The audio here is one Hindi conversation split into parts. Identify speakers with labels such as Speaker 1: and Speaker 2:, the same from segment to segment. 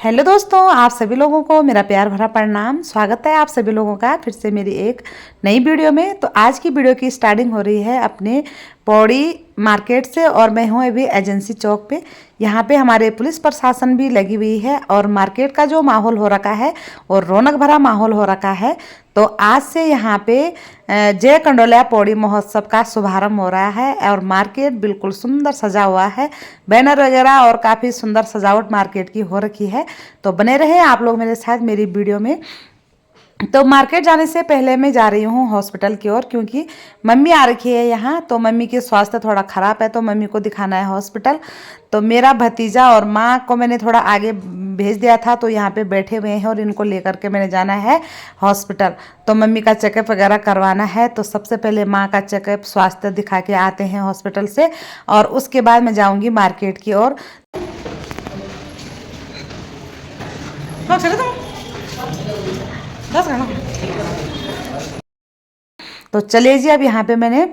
Speaker 1: हेलो दोस्तों, आप सभी लोगों को मेरा प्यार भरा प्रणाम। स्वागत है आप सभी लोगों का फिर से मेरी एक नई वीडियो में। तो आज की वीडियो की स्टार्टिंग हो रही है अपने पौड़ी मार्केट से और मैं हूँ अभी एजेंसी चौक पे। यहाँ पे हमारे पुलिस प्रशासन भी लगी हुई है और मार्केट का जो माहौल हो रखा है और रौनक भरा माहौल हो रखा है। तो आज से यहाँ पे जय कंडोलिया पौड़ी महोत्सव का शुभारंभ हो रहा है और मार्केट बिल्कुल सुंदर सजा हुआ है। बैनर वगैरह और काफ़ी सुंदर सजावट मार्केट की हो रखी है। तो बने रहे आप लोग मेरे साथ मेरी वीडियो में। तो मार्केट जाने से पहले मैं जा रही हूँ हॉस्पिटल की ओर, क्योंकि मम्मी आ रखी है यहाँ। तो मम्मी की स्वास्थ्य थोड़ा ख़राब है तो मम्मी को दिखाना है हॉस्पिटल। तो मेरा भतीजा और माँ को मैंने थोड़ा आगे भेज दिया था, तो यहाँ पे बैठे हुए हैं और इनको लेकर के मैंने जाना है हॉस्पिटल। तो मम्मी का चेकअप वगैरह करवाना है। तो सबसे पहले माँ का चेकअप स्वास्थ्य दिखा के आते हैं हॉस्पिटल से और उसके बाद मैं जाऊँगी मार्केट की ओर। तो चलिए जी, अब यहाँ पे मैंने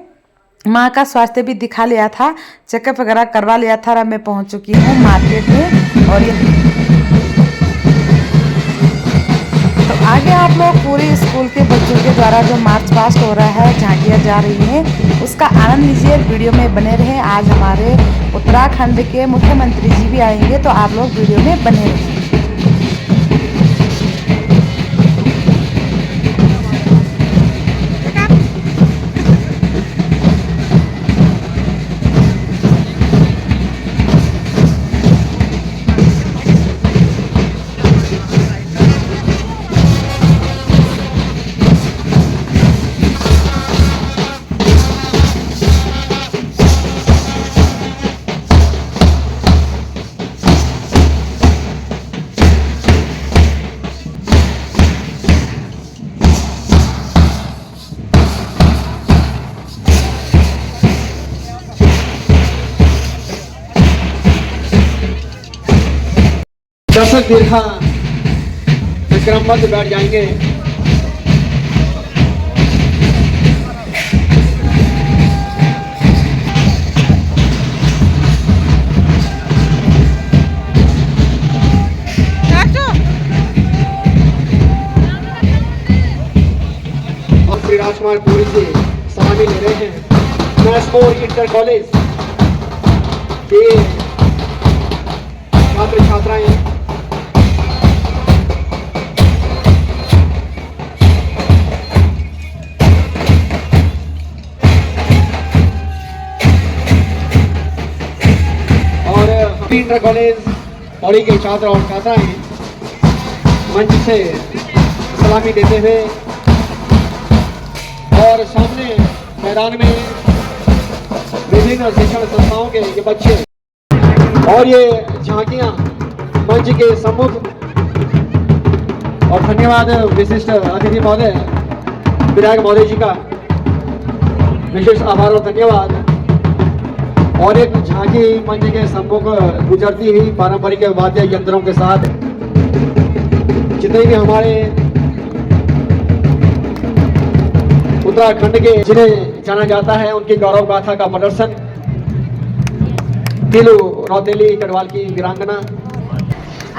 Speaker 1: माँ का स्वास्थ्य भी दिखा लिया था, चेकअप वगैरह करवा लिया था और अब मैं पहुँच चुकी हूँ मार्केट में। और ये तो आगे आप लोग पूरे स्कूल के बच्चों के द्वारा जो मार्च पास्ट हो रहा है, झांकियाँ जा रही हैं, उसका आनंद लीजिए। वीडियो में बने रहें। आज हमारे उत्तराखंड के मुख्यमंत्री जी भी आएंगे, तो आप लोग वीडियो में बने रहें।
Speaker 2: दर्शक दीर्घा क्रमबद्ध बैठ जाएंगे। और श्री राजकुमार पुरी से सलामी ले रहे हैं मैसमोर इंटर कॉलेज के छात्र छात्राएं। इंटर कॉलेज पौड़ी के छात्र और छात्राएं मंच से सलामी देते हुए और सामने मैदान में विभिन्न शिक्षण संस्थाओं के ये बच्चे और ये झांकियां मंच के सम्मुख। और धन्यवाद विशिष्ट अतिथि महोदय विधायक महोदय जी का विशेष आभार और धन्यवाद। और एक झांकी मंच के सम्मुख गुजरती हुई पारंपरिक वाद्य यंत्रों के साथ जितने भी हमारे उत्तराखंड के जिन्हें जाना जाता है उनकी गौरव गाथा का प्रदर्शन। तिलू रौतेली गढ़वाल की वीरांगना।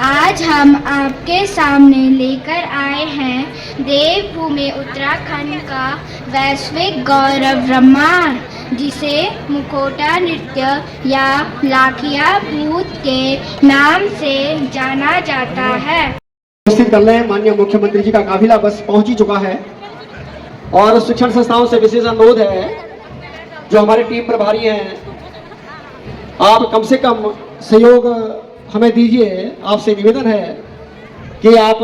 Speaker 3: आज हम आपके सामने लेकर आए हैं देवभूमि उत्तराखंड का वैश्विक गौरव ब्रह्मांड, जिसे मुखौटा नृत्य या लाखिया भूत के नाम से जाना जाता है।
Speaker 2: उपस्थित कर रहे हैं माननीय मुख्यमंत्री जी का काफिला बस पहुंच ही चुका है और शिक्षण संस्थाओं से विशेष अनुरोध है, जो हमारे टीम प्रभारी हैं, आप कम से कम सहयोग हमें दीजिए। आपसे निवेदन है कि आप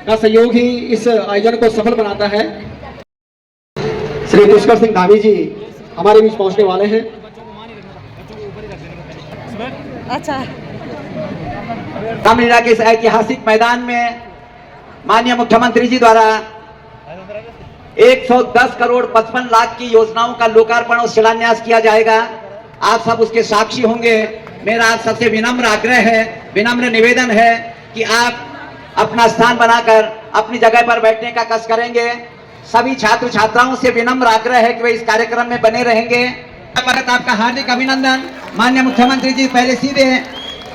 Speaker 2: का सहयोग ही इस आयोजन को सफल बनाता है। श्री पुष्कर सिंह धामी जी हमारे बीच पहुंचने वाले हैं।
Speaker 1: अच्छा,
Speaker 4: रामलीला के इस ऐतिहासिक मैदान में माननीय मुख्यमंत्री जी द्वारा 110 करोड़ 55 लाख की योजनाओं का लोकार्पण और शिलान्यास किया जाएगा। आप सब उसके साक्षी होंगे। मेरा आप सबसे विनम्र आग्रह है, विनम्र निवेदन है कि आप अपना स्थान बनाकर अपनी जगह पर बैठने का कष्ट करेंगे। सभी छात्र छात्राओं से विनम्र आग्रह है कि वे इस कार्यक्रम में बने रहेंगे। आपका हार्दिक अभिनंदन। माननीय मुख्यमंत्री जी पहले सीधे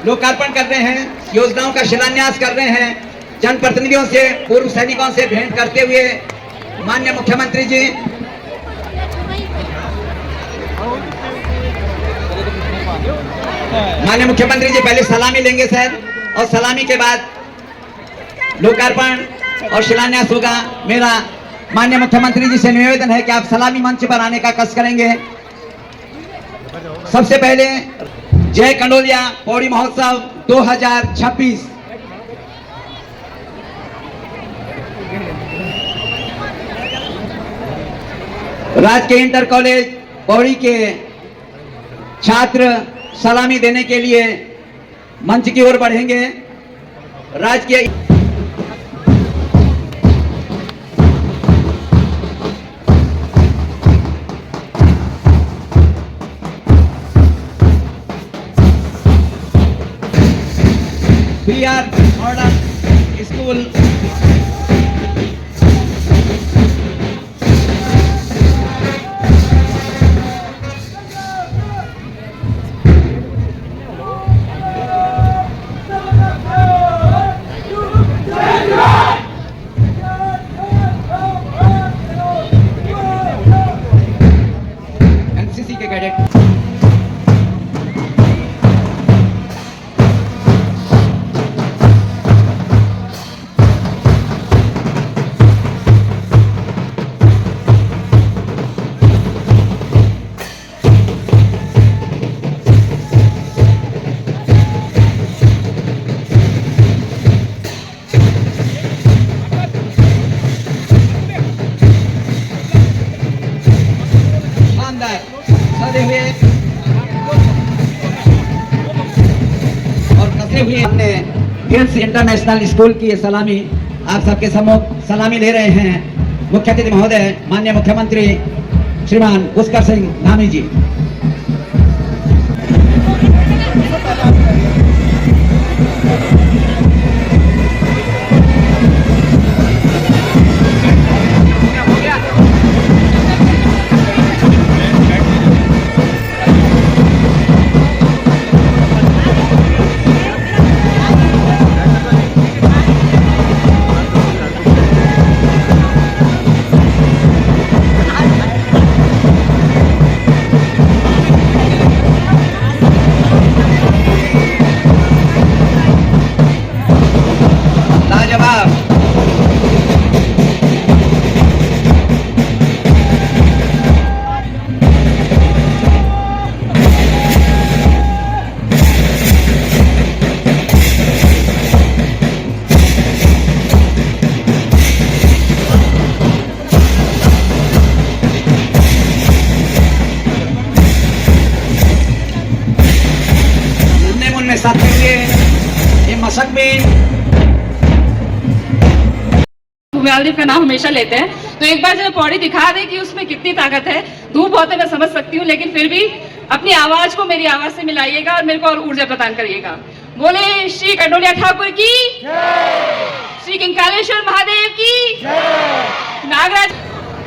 Speaker 4: लोकार्पण कर रहे हैं, योजनाओं का शिलान्यास कर रहे हैं। जनप्रतिनिधियों से, पूर्व सैनिकों से भेंट करते हुए माननीय मुख्यमंत्री जी पहले सलामी लेंगे सर, और सलामी के बाद लोकार्पण और शिलान्यास होगा। मेरा माननीय मुख्यमंत्री जी से निवेदन है कि आप सलामी मंच पर आने का कष्ट करेंगे। सबसे पहले जय कंडोलिया पौड़ी महोत्सव 2026 राजकीय इंटर कॉलेज पौड़ी के छात्र सलामी देने के लिए मंच की ओर बढ़ेंगे। राजकीय BR मॉडल स्कूल NCC के कैडेट सजे हुए और कसे हुए हमने हिल्स इंटरनेशनल स्कूल की ये सलामी आप सबके सम्मुख सलामी ले रहे हैं मुख्य अतिथि महोदय माननीय मुख्यमंत्री श्रीमान पुष्कर सिंह धामी जी। साथ में ये मशक में
Speaker 5: मालदीव का नाम हमेशा लेते हैं, तो एक बार जब पौड़ी दिखा दे कि उसमें कितनी ताकत है। धूप बहुत है मैं समझ सकती हूँ, लेकिन फिर भी अपनी आवाज को मेरी आवाज से मिलाइएगा और मेरे को और ऊर्जा प्रदान करिएगा। बोले श्री कंडोलिया ठाकुर की, श्री किंकालेश्वर महादेव की, नागराज।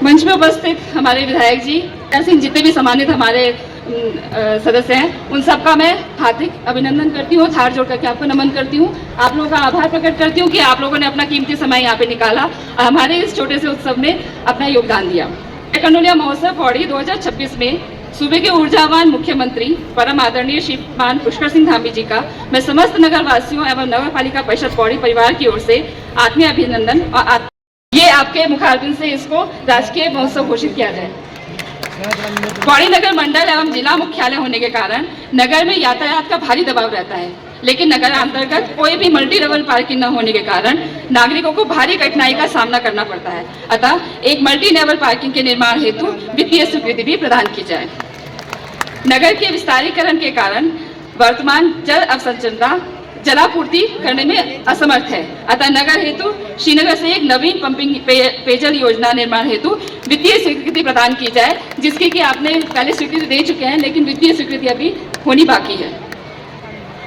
Speaker 5: मंच में उपस्थित हमारे विधायक जी सिंह, जितने भी सम्मानित हमारे सदस्य हैं, उन सबका मैं हार्दिक अभिनंदन करती हूँ, हाथ जोड़ करके आपको नमन करती हूँ। आप लोगों का आभार प्रकट करती हूँ कि आप लोगों ने अपना कीमती समय यहाँ पे निकाला और हमारे इस छोटे से उत्सव में अपना योगदान दिया। कंडोलिया महोत्सव पौड़ी 2026 में सूबे के ऊर्जावान मुख्यमंत्री परम आदरणीय श्रीमान पुष्कर सिंह धामी जी का मैं समस्त नगर वासियों एवं नगर पालिका परिषद पौड़ी परिवार की ओर से आत्मीय अभिनंदन और ये आपके मुखारबिन से इसको राजकीय महोत्सव घोषित किया जाए। पौड़ी नगर मंडल एवं जिला मुख्यालय होने के कारण नगर में यातायात का भारी दबाव रहता है, लेकिन नगर अंतर्गत कोई भी मल्टी लेवल पार्किंग न होने के कारण नागरिकों को भारी कठिनाई का सामना करना पड़ता है। अतः एक मल्टी लेवल पार्किंग के निर्माण हेतु वित्तीय स्वीकृति भी प्रदान की जाए। नगर के विस्तारीकरण के कारण वर्तमान जल अवसंरचना जलापूर्ति करने में असमर्थ है। अतः नगर हेतु श्रीनगर से एक नवीन पंपिंग पेयजल योजना निर्माण हेतु वित्तीय स्वीकृति प्रदान की जाए, जिसकी कि आपने पहले स्वीकृति दे चुके हैं, लेकिन वित्तीय स्वीकृति अभी होनी बाकी है।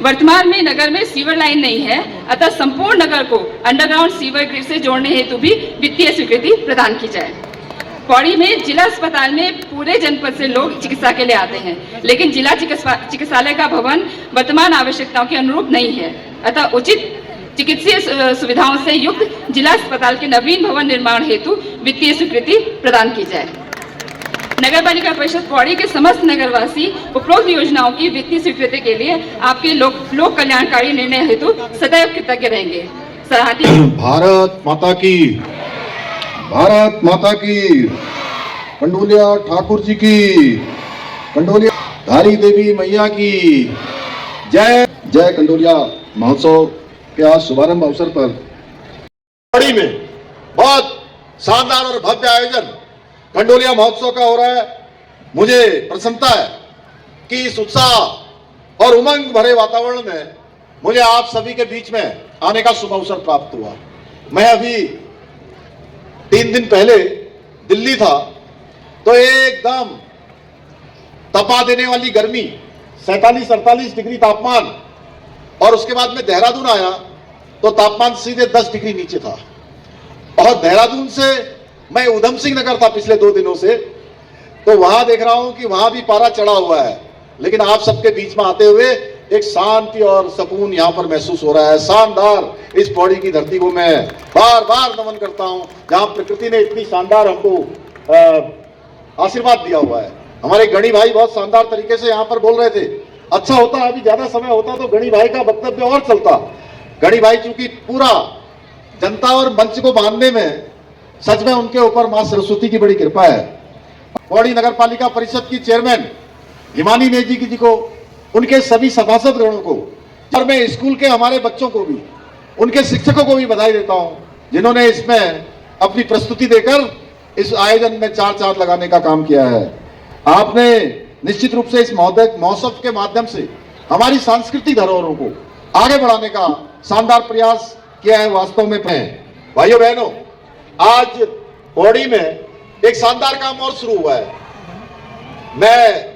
Speaker 5: वर्तमान में नगर में सीवर लाइन नहीं है, अतः संपूर्ण नगर को अंडरग्राउंड सीवर ग्रिड से जोड़ने हेतु भी वित्तीय स्वीकृति प्रदान की जाए। पौड़ी में जिला अस्पताल में पूरे जनपद से लोग चिकित्सा के लिए आते हैं, लेकिन जिला चिकित्सालय का भवन वर्तमान आवश्यकताओं के अनुरूप नहीं है। अतः उचित चिकित्सीय सुविधाओं से युक्त जिला अस्पताल के नवीन भवन निर्माण हेतु वित्तीय स्वीकृति प्रदान की जाए। नगर पालिका परिषद पौड़ी के समस्त नगरवासी उपरोक्त योजनाओं की वित्तीय स्वीकृति के लिए आपके लोक कल्याणकारी निर्णय हेतु सदैव कृतज्ञ रहेंगे।
Speaker 6: भारत माता की, भारत माता की, कंडोलिया ठाकुर जी की, कंडोलिया धारी देवी मैया की जय। जय। कंडोलिया महोत्सव के आज शुभारंभ अवसर पर पौड़ी में बहुत शानदार और भव्य आयोजन कंडोलिया महोत्सव का हो रहा है। मुझे प्रसन्नता है कि इस उत्साह और उमंग भरे वातावरण में मुझे आप सभी के बीच में आने का शुभ अवसर प्राप्त हुआ। मैं अभी 3 दिन पहले दिल्ली था तो एकदम तपा देने वाली गर्मी, 47-48 डिग्री तापमान, और उसके बाद में देहरादून आया तो तापमान सीधे 10 डिग्री नीचे था। और देहरादून से मैं उधम सिंह नगर था पिछले 2 दिनों से, तो वहां देख रहा हूं कि वहां भी पारा चढ़ा हुआ है, लेकिन आप सबके बीच में आते हुए एक शांति और सुकून यहां पर महसूस हो रहा है। शानदार इस पौड़ी की धरती को मैं बार बार नमन करता हूं, जहां प्रकृति ने इतनी शानदार हमको आशीर्वाद दिया हुआ है। हमारे गणी भाई बहुत शानदार तरीके से यहां पर बोल रहे थे। अच्छा होता अभी ज्यादा समय होता तो गणी भाई का वक्तव्य और चलता। गणी भाई चूंकि पूरा जनता और मंच को बांधने में सच में उनके ऊपर मां सरस्वती की बड़ी कृपा है। पौड़ी नगर पालिका परिषद की चेयरमैन हिमानी नेजी जी को, उनके सभी सभासद गणों को, और मैं स्कूल के हमारे बच्चों को भी, उनके शिक्षकों को भी बधाई देता हूं, जिन्होंने इसमें अपनी प्रस्तुति देकर इस आयोजन में 4 चांद लगाने का काम किया है। आपने निश्चित रूप से इस महोत्सव के माध्यम से हमारी सांस्कृतिक धरोहरों को आगे बढ़ाने का शानदार प्रयास किया है। वास्तव में भाइयों बहनों, आज पौड़ी में एक शानदार काम और शुरू हुआ है। मैं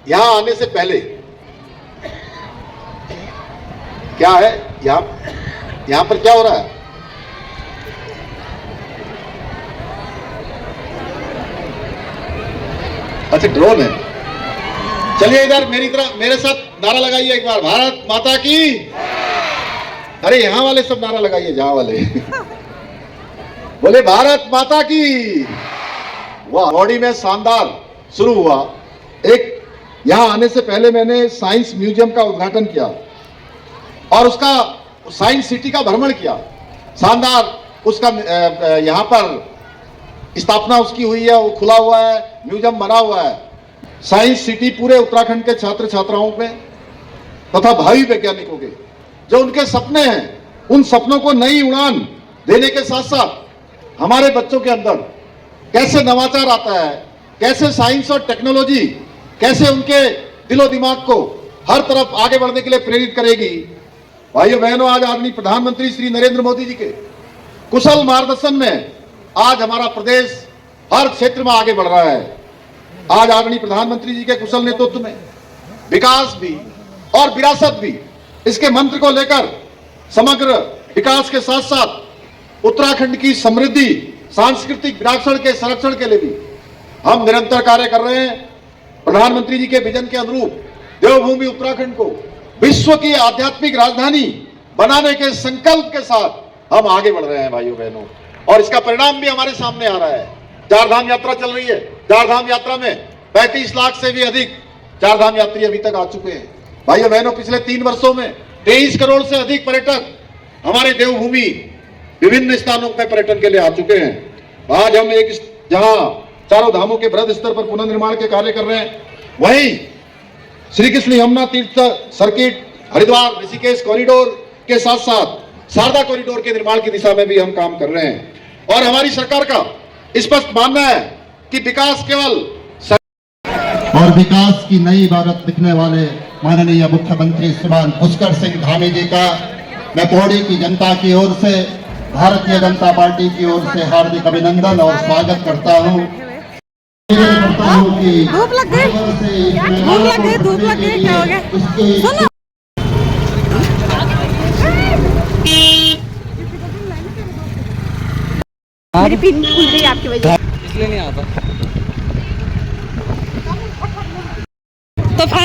Speaker 6: यहां आने से पहले, क्या है यहां पर क्या हो रहा है? अच्छा, ड्रोन है। चलिए इधर मेरी तरफ मेरे साथ नारा लगाइए एक बार, भारत माता की। अरे यहां वाले सब नारा लगाइए, जहां वाले बोले भारत माता की। वाह, पौड़ी में शानदार शुरू हुआ। एक यहां आने से पहले मैंने साइंस म्यूजियम का उद्घाटन किया और उसका साइंस सिटी का भ्रमण किया। शानदार उसका यहां पर स्थापना उसकी हुई है, वो खुला हुआ है, म्यूजियम बना हुआ है। साइंस सिटी पूरे उत्तराखंड के छात्र छात्राओं पे तथा भावी वैज्ञानिकों के जो उनके सपने हैं, उन सपनों को नई उड़ान देने के साथ साथ हमारे बच्चों के अंदर कैसे नवाचार आता है, कैसे साइंस और टेक्नोलॉजी कैसे उनके दिलो दिमाग को हर तरफ आगे बढ़ने के लिए प्रेरित करेगी। भाइयों बहनों, आज आदरणीय प्रधानमंत्री श्री नरेंद्र मोदी जी के कुशल मार्गदर्शन में आज हमारा प्रदेश हर क्षेत्र में आगे बढ़ रहा है। आज आदरणीय प्रधानमंत्री जी के कुशल नेतृत्व में विकास भी और विरासत भी, इसके मंत्र को लेकर समग्र विकास के साथ साथ उत्तराखंड की समृद्धि, सांस्कृतिक विरासत के संरक्षण के लिए भी हम निरंतर कार्य कर रहे हैं। प्रधानमंत्री जी के विजन के अनुरूप देवभूमि उत्तराखंड को विश्व की आध्यात्मिक राजधानी बनाने के संकल्प के साथ हम आगे बढ़ रहे हैं भाइयों बहनों, और इसका परिणाम भी हमारे सामने आ रहा है। 4 धाम यात्रा चल रही है। 4 धाम यात्रा में 35 लाख से भी अधिक 4 धाम यात्री अभी तक आ चुके हैं। भाइयों बहनों, पिछले 3 वर्षों में 23 करोड़ से अधिक पर्यटक हमारे देवभूमि विभिन्न स्थानों पर पर्यटन के लिए आ चुके हैं। आज हम एक जहां चारों धामों के बृहद स्तर पर पुनर्निर्माण के कार्य कर रहे हैं, वहीं श्री कृष्ण यमुना तीर्थ सर्किट, हरिद्वार ऋषिकेश कॉरिडोर के साथ साथ शारदा कॉरिडोर के निर्माण की दिशा में भी हम काम कर रहे हैं। और हमारी सरकार का स्पष्ट मानना है कि विकास केवल
Speaker 7: और विकास की नई इबारत लिखने वाले माननीय मुख्यमंत्री श्रीमान पुष्कर सिंह धामी जी का मैं पौड़ी की जनता की ओर से, भारतीय जनता पार्टी की ओर से हार्दिक अभिनंदन और स्वागत करता हूं।
Speaker 1: धूप लग गई क्या हो गया? सुनो, मेरी पिन खुल गई आपकी वजह से, इसलिए नहीं आता।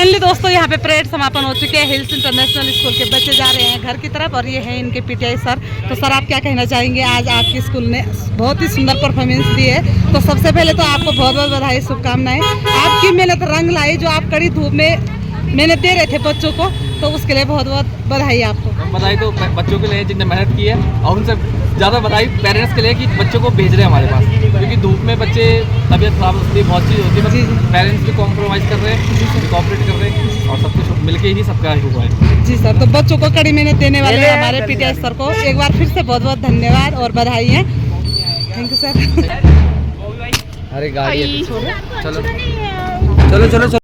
Speaker 1: फाइनली दोस्तों यहाँ पे परेड समापन हो चुके हैं। हिल्स इंटरनेशनल स्कूल के बच्चे जा रहे हैं घर की तरफ और ये है इनके पीटीआई सर। तो सर आप क्या कहना चाहेंगे, आज आपके स्कूल ने बहुत ही सुंदर परफॉर्मेंस दी है, तो सबसे पहले तो आपको बहुत बहुत बधाई, शुभकामनाएं। आपकी मेहनत रंग लाई, जो आप कड़ी धूप में मेहनत दे रहे थे बच्चों को, तो उसके लिए बहुत बहुत बधाई आपको।
Speaker 8: बधाई तो बच्चों के लिए जिनने मेहनत की है, और उनसे ज़्यादा बधाई पेरेंट्स के लिए कि बच्चों को भेज रहे हैं हमारे पास, क्योंकि धूप में बच्चे तबीयत खराब होती है, बहुत चीज़ होती है, पेरेंट्स भी कॉम्प्रोमाइज़ कर रहे हैं, कोऑपरेट कर रहे हैं, और सब कुछ मिलके ही सबका हुआ है।
Speaker 1: जी सर, तो बच्चों को कड़ी मेहनत देने वाले हमारे पीटीआई सर को एक बार फिर से बहुत बहुत धन्यवाद और बधाई है। Thank you sir.
Speaker 8: अरे गाड़ी चलो चलो चलो चलो।